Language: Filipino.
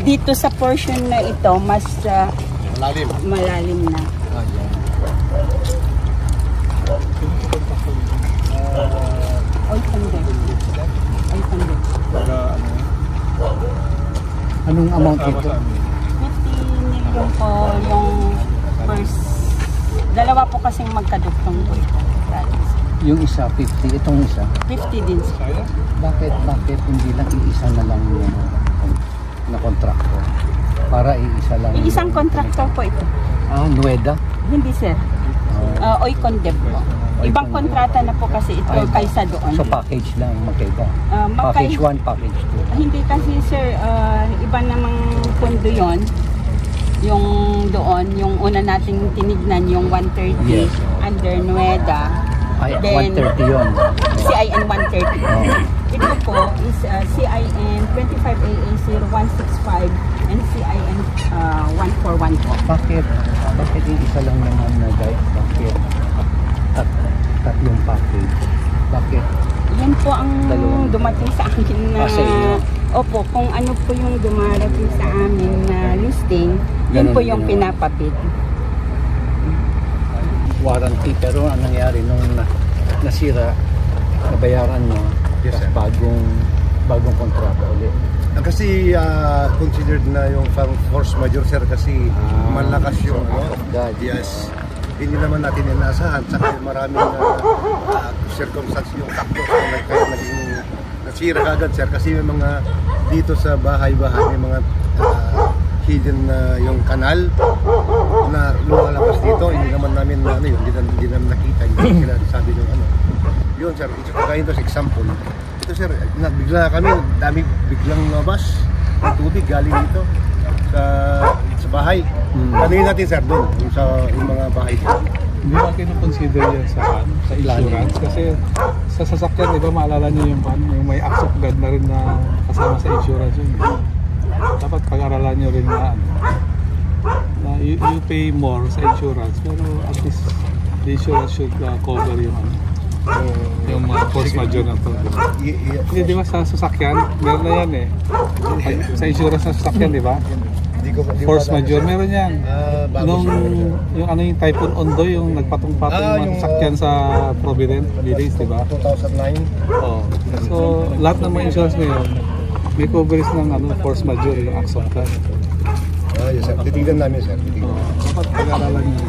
Dito sa portion na ito, mas malalim na. Oil thunder. Oil thunder. Anong amount ito? 50 million po yung first. Dalawa po kasing magkaduktong po ito. Yung isa, 50. Itong isa? 50 din siya. Bakit hindi lang iisa na lang yung na kontraktor? Para iisa lang. Isang kontraktor po ito. Nueda? Hindi sir. Oicondep po. Ibang kontrata na po kasi ito kaysa doon. So package lang magkaiba? Package 1, package 2? Hindi kasi sir, iba namang pondo yon. Yung doon, yung una nating tinignan, yung 130 yes. Under Nueda. Ay, then 130 yun. CIN 130. Ito po is CIN 25AA0165 and CIN 141 po. Bakit yung isa lang naman na guys? Bakit tatlong package? Bakit? Yan po ang dumating sa akin na opo, kung ano po yung dumarating sa amin na listing, yun po yung pinapabid. Warranty, pero ang nangyari nung nasira, nabayaran mo, yes, bagong kontrata ulit. Kasi considered na yung force majeure sir kasi malakas yung yes. Hindi naman natin inaasahan saka maraming circumstance yung factor kaya naging nasira agad sir kasi may mga dito sa bahay-bahay may mga hidden yung kanal na lumalabas dito, hindi naman namin hindi namin nakita, hindi sila sabi ng yun sir, kaya ito sa example ito sir, bigla kami dami biglang lumabas ng tubig galing dito sa bahay. Tanungin natin sir doon yung mga bahay dito. Hindi ba kino-consider yan sa insurance? Kasi sa sasakyan, di ba maalala nyo yung may acts of God na rin na kasama sa insurance yun. Dapat pag-aralan nyo rin na you pay more sa insurance pero at least the insurance should cover yung mga force majeure na ito. Hindi, di ba sa sasakyan, meron na yan eh. Sa insurance sa sasakyan, di ba? Force majeure, meron yan. Yung Typhoon Ondoy, yung nagpatong-patong yung sasakyan sa Providence Village, di ba? 2009. Oh. So, lahat ng mga insurance ngayon, may coverage ng force majeure, yung acts of God. Yes sir, titignan namin sir. Dapat pag-aralan nyo.